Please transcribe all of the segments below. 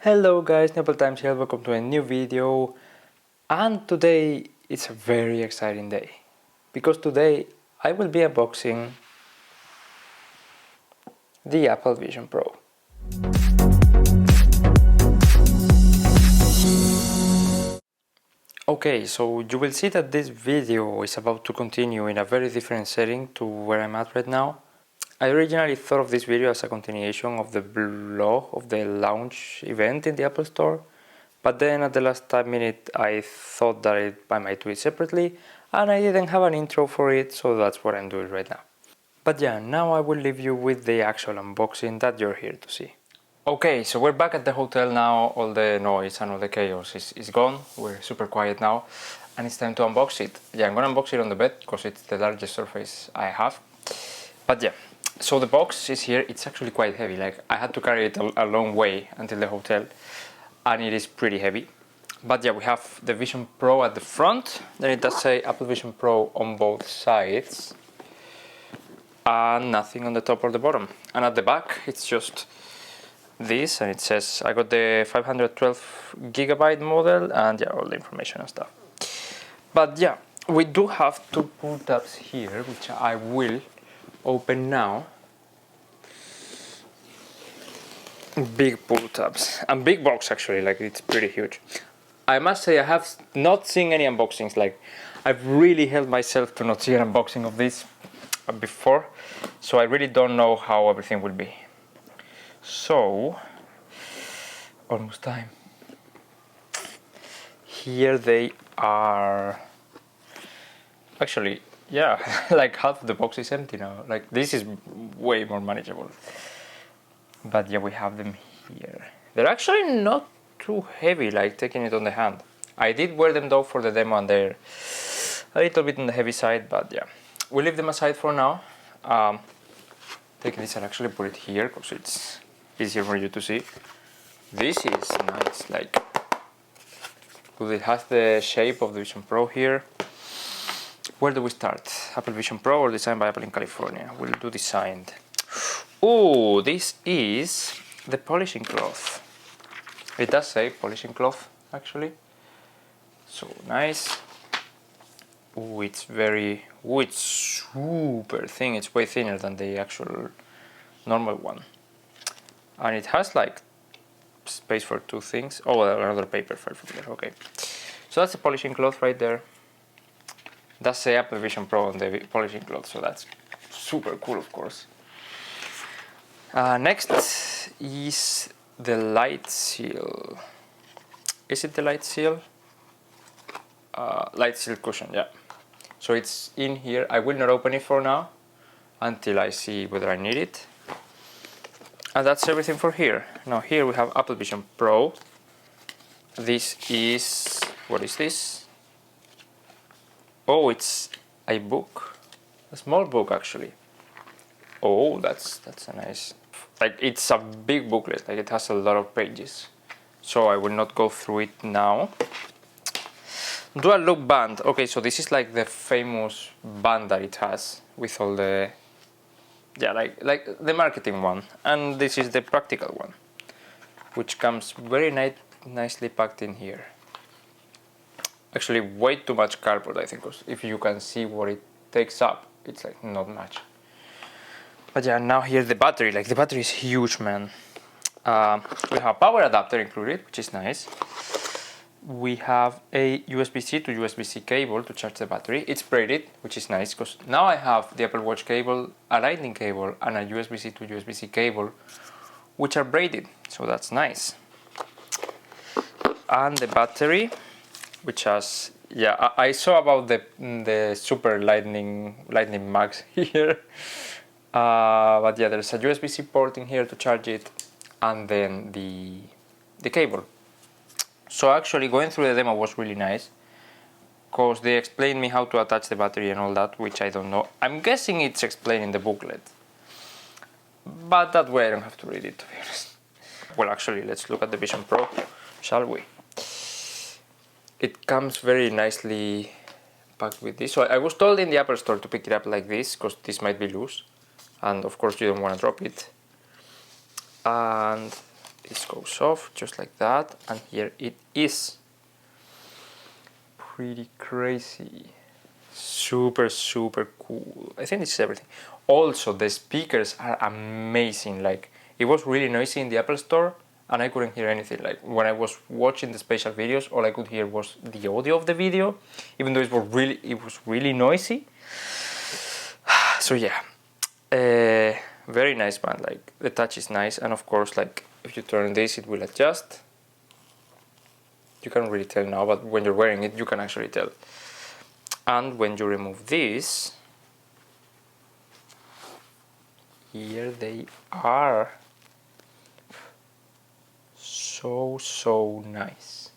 Hello guys, Nepal Times here, welcome to a new video. And today it's a very exciting day because today I will be unboxing the Apple Vision Pro. Okay, so you will see that this video is about to continue in a very different setting to where I'm at right now. I originally thought of this video as a continuation of the vlog of the launch event in the Apple Store, but then at the last minute I thought that I might do it separately, and I didn't have an intro for it, so that's what I'm doing right now. But yeah, now I will leave you with the actual unboxing that you're here to see. Okay, so we're back at the hotel now. All the noise and all the chaos is gone. We're super quiet now, and it's time to unbox it. Yeah, I'm gonna unbox it on the bed because it's the largest surface I have. But yeah, so the box is here. It's actually quite heavy. Like, I had to carry it a long way until the hotel, and it is pretty heavy. But yeah, we have the Vision Pro at the front. Then it does say Apple Vision Pro on both sides, and nothing on the top or the bottom. And at the back, it's just this, and it says I got the 512GB model, and yeah, all the information and stuff. But yeah, we do have two pull tabs here, which I will open now. Big pull tabs and big box, actually, like it's pretty huge. I must say I have not seen any unboxings. Like, I've really held myself to not see an unboxing of this before, so I really don't know how everything will be. So, almost time. Here they are. Actually, yeah, like half of the box is empty now. Like, this is way more manageable. But yeah, we have them here. They're actually not too heavy, like taking it on the hand. I did wear them though for the demo, and they're a little bit on the heavy side, but yeah. We'll leave them aside for now. Take this and actually put it here because it's easier for you to see. This is nice, like, because it has the shape of the Vision Pro here. Where do we start? Apple Vision Pro or designed by Apple in California? We'll do designed. Oh, this is the polishing cloth. It does say polishing cloth, actually. So nice. Oh, it's very, it's super thin. It's way thinner than the actual normal one. And it has like space for two things. Oh, another paper file from there. Okay. So that's the polishing cloth right there. That's the Apple Vision Pro on the polishing cloth, so that's super cool, of course. Next is the light seal. Is it the light seal? Light seal cushion, yeah. So it's in here. I will not open it for now until I see whether I need it. And that's everything for here. Now here we have Apple Vision Pro. This is, what is this? Oh, it's a book. A small book, actually. Oh, that's a nice, like, it's a big booklet, like it has a lot of pages. So I will not go through it now. Dual loop band. Okay, so this is like the famous band that it has with all the, yeah, like the marketing one. And this is the practical one, which comes very nicely packed in here. Actually, way too much cardboard, I think, because if you can see what it takes up, it's like not much. But yeah, now here's the battery. Like, the battery is huge, man. We have a power adapter included, which is nice. We have a USB-C to USB-C cable to charge the battery. It's braided, which is nice, because now I have the Apple Watch cable, a lightning cable, and a USB-C to USB-C cable, which are braided, so that's nice. And the battery, which has, yeah, I saw about the super lightning max here. But yeah, there's a USB-C port in here to charge it, and then the cable. So actually going through the demo was really nice, because they explained me how to attach the battery and all that, which I don't know. I'm guessing it's explained in the booklet, but that way I don't have to read it, to be honest. Well, actually, let's look at the Vision Pro, shall we? It comes very nicely packed with this. So I was told in the Apple Store to pick it up like this, because this might be loose, and of course you don't want to drop it. And this goes off just like that, and here it is. Pretty crazy. Super cool. I think this is everything. Also, the speakers are amazing. Like, it was really noisy in the Apple Store and I couldn't hear anything. Like, when I was watching the spatial videos, all I could hear was the audio of the video, even though it was really noisy. So yeah, very nice, man. Like, the touch is nice, and of course, like, if you turn this, it will adjust. You can't really tell now, but when you're wearing it, you can actually tell. And when you remove this, here they are. So nice.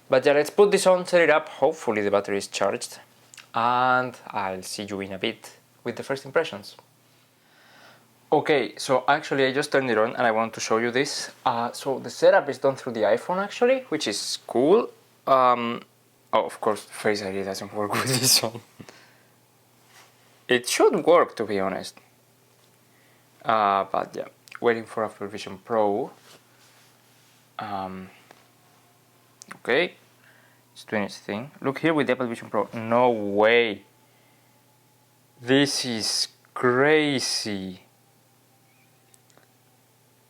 But yeah, let's put this on, set it up. Hopefully the battery is charged, and I'll see you in a bit with the first impressions. Okay, so actually I just turned it on and I want to show you this. So the setup is done through the iPhone actually, which is cool. Oh, of course, Face ID doesn't work with this one. It should work, to be honest. But yeah, waiting for Apple Vision Pro. Okay, it's doing its thing. Look here with the Apple Vision Pro. No way. This is crazy.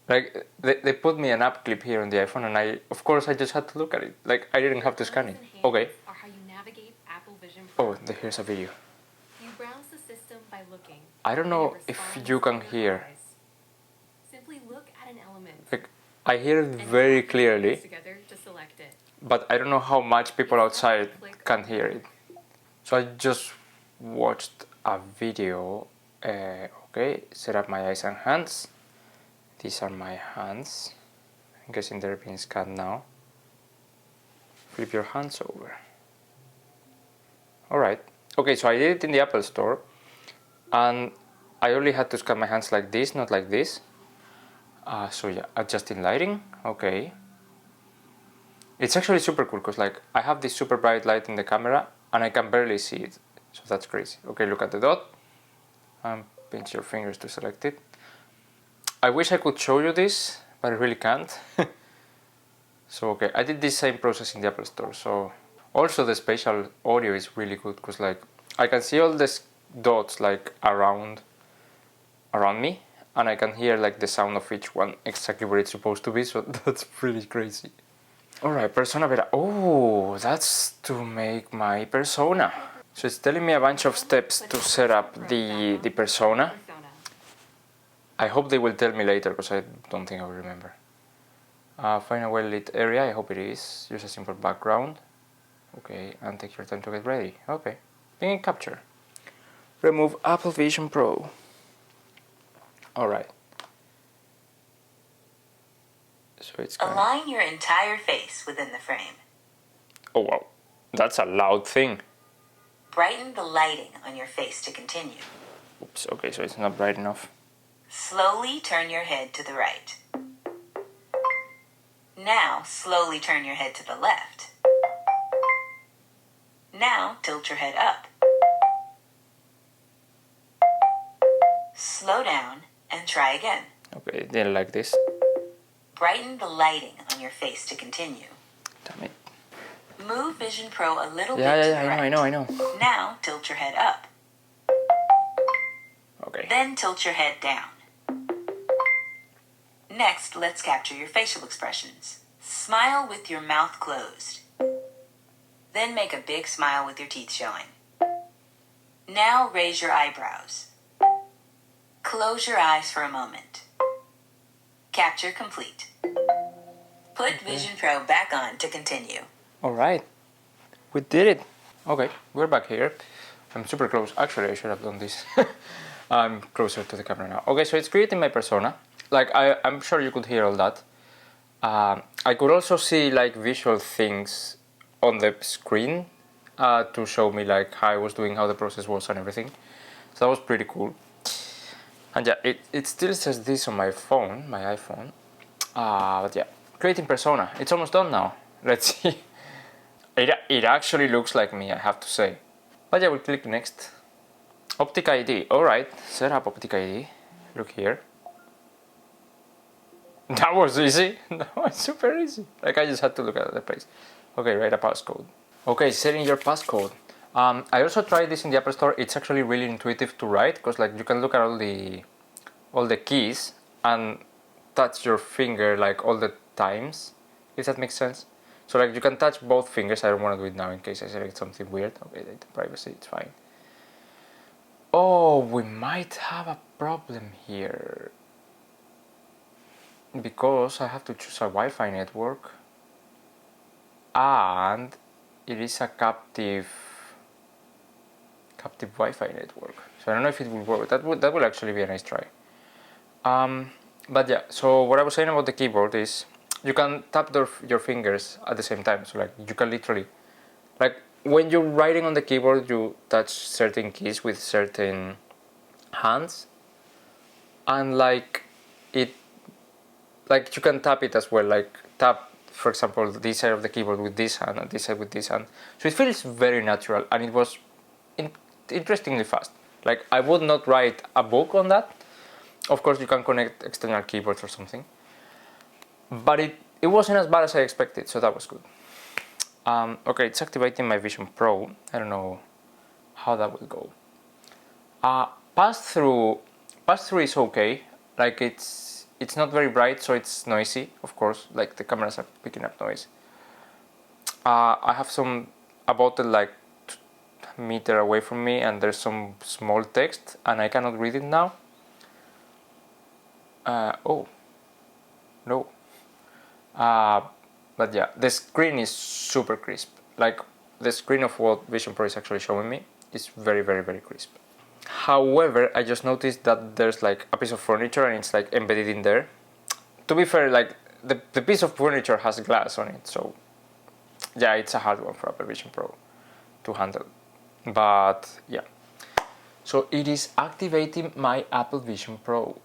Like, they put me an app clip here on the iPhone, and of course I just had to look at it. Like, I didn't have to scan it. Okay. Are how you navigate Apple Vision Pro. Oh, here's a video. You browse the system by looking. I don't know if you can hear. Simply look at an element. Like, I hear it very clearly, Together to select it. but I don't know how much people outside can hear it. So I just watched a video. Okay, set up my eyes and hands. These are my hands. I'm guessing they're being scanned now. Flip your hands over. Alright. Okay, so I did it in the Apple Store, and I only had to scan my hands like this, not like this. So yeah, adjusting lighting. Okay. It's actually super cool because, like, I have this super bright light in the camera and I can barely see it. So that's crazy. Okay, look at the dot and pinch your fingers to select it. I wish I could show you this, but I really can't. So okay, I did this same process in the Apple Store. So also the spatial audio is really good because, like, I can see all these dots like around me, and I can hear like the sound of each one exactly where it's supposed to be. So that's pretty crazy. Alright, persona beta. Oh, that's to make my persona. So it's telling me a bunch of steps to set up the persona. I hope they will tell me later because I don't think I will remember. Find a well-lit area, I hope it is. Use a simple background. Okay, and take your time to get ready. Okay, begin capture. Remove Apple Vision Pro. Alright. So it's align your entire face within the frame. Oh wow, that's a loud thing. Brighten the lighting on your face to continue. Oops, okay, so it's not bright enough. Slowly turn your head to the right. Now, slowly turn your head to the left. Now, tilt your head up. Slow down and try again. Okay, didn't like this. Brighten the lighting on your face to continue. Damn it. Move Vision Pro a little bit to the right. I know. Now, tilt your head up. Okay. Then tilt your head down. Next, let's capture your facial expressions. Smile with your mouth closed. Then make a big smile with your teeth showing. Now raise your eyebrows. Close your eyes for a moment. Capture complete. Put Vision Pro back on to continue. Alright. We did it. Okay, we're back here. I'm super close. Actually, I should have done this. I'm closer to the camera now. Okay, so it's creating my persona. Like, I'm sure you could hear all that. I could also see like visual things on the screen to show me like how I was doing, how the process was and everything. So that was pretty cool. And yeah, it still says this on my phone, my iPhone. But yeah, creating persona. It's almost done now. Let's see. It actually looks like me, I have to say. But yeah, we'll click next. Optic ID. Alright, set up Optic ID. Look here. That was easy. That was super easy. Like I just had to look at the place. Okay, write a passcode. Okay, setting your passcode. I also tried this in the Apple Store. It's actually really intuitive to write because like you can look at all the keys and touch your finger like all the times, if that makes sense. So like you can touch both fingers. I don't want to do it now in case I select something weird. Okay, data privacy, it's fine. Oh, we might have a problem here because I have to choose a Wi-Fi network and it is a captive Wi-Fi network. So I don't know if it will work. That would actually be a nice try. But yeah, so what I was saying about the keyboard is you can tap your fingers at the same time. So like you can literally, like when you're writing on the keyboard, you touch certain keys with certain hands, and like you can tap it as well. Like tap, for example, this side of the keyboard with this hand and this side with this hand. So it feels very natural, and it was interestingly fast. Like I would not write a book on that. Of course, you can connect external keyboards or something, but it wasn't as bad as I expected, so that was good. Okay, it's activating my Vision Pro. I don't know how that will go. Pass through is okay. Like it's not very bright, so it's noisy. Of course, like the cameras are picking up noise. I have a bottle like meter away from me, and there's some small text, and I cannot read it now. Oh no. But yeah, the screen is super crisp. Like the screen of what Vision Pro is actually showing me is very, very, very crisp. However, I just noticed that there's like a piece of furniture and it's like embedded in there. To be fair, like the piece of furniture has glass on it, so yeah, it's a hard one for Apple Vision Pro to handle. But yeah, so it is activating my Apple Vision Pro.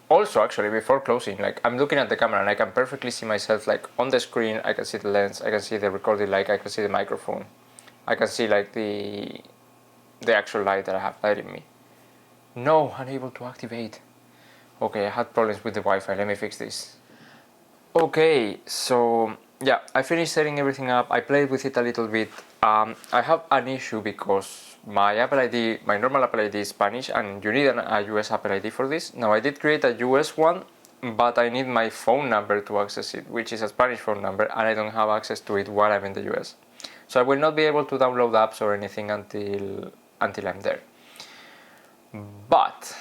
Also, actually, before closing, like I'm looking at the camera and I can perfectly see myself like on the screen. I can see the lens, I can see the recording light, I can see the microphone, I can see like the actual light that I have lighting me. No, unable to activate. Okay, I had problems with the Wi-Fi. Let me fix this. Okay, so yeah, I finished setting everything up. I played with it a little bit. I have an issue because my Apple ID, my normal Apple ID is Spanish, and you need a US Apple ID for this. Now I did create a US one, but I need my phone number to access it, which is a Spanish phone number, and I don't have access to it while I'm in the US. So I will not be able to download apps or anything until I'm there. But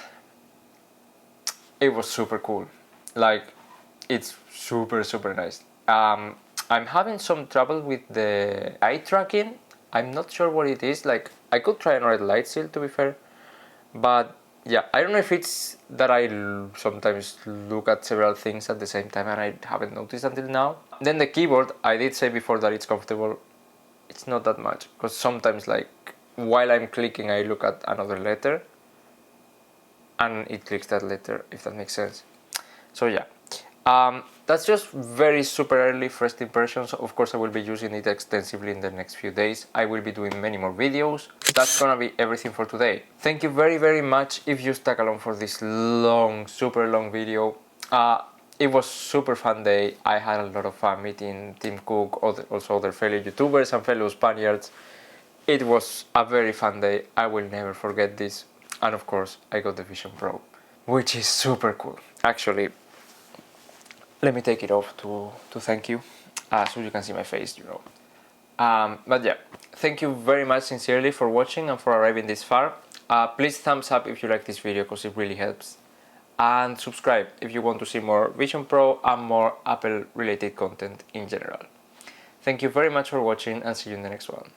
it was super cool. Like it's super nice. I'm having some trouble with the eye tracking. I'm not sure what it is. Like I could try another light still, to be fair, but yeah, I don't know if it's that I sometimes look at several things at the same time and I haven't noticed until now. Then the keyboard, I did say before that it's comfortable. It's not that much because sometimes like while I'm clicking I look at another letter and it clicks that letter, if that makes sense. So yeah, that's just very super early first impressions. Of course I will be using it extensively in the next few days. I will be doing many more videos. That's gonna be everything for today. Thank you very much if you stuck along for this long, super long video. It was super fun day. I had a lot of fun meeting Tim Cook, also other fellow YouTubers and fellow Spaniards. It was a very fun day. I will never forget this. And of course I got the Vision Pro, which is super cool. Actually, let me take it off to thank you, so you can see my face, you know. But yeah, thank you very much sincerely for watching and for arriving this far. Please thumbs up if you like this video because it really helps. And subscribe if you want to see more Vision Pro and more Apple related content in general. Thank you very much for watching and see you in the next one.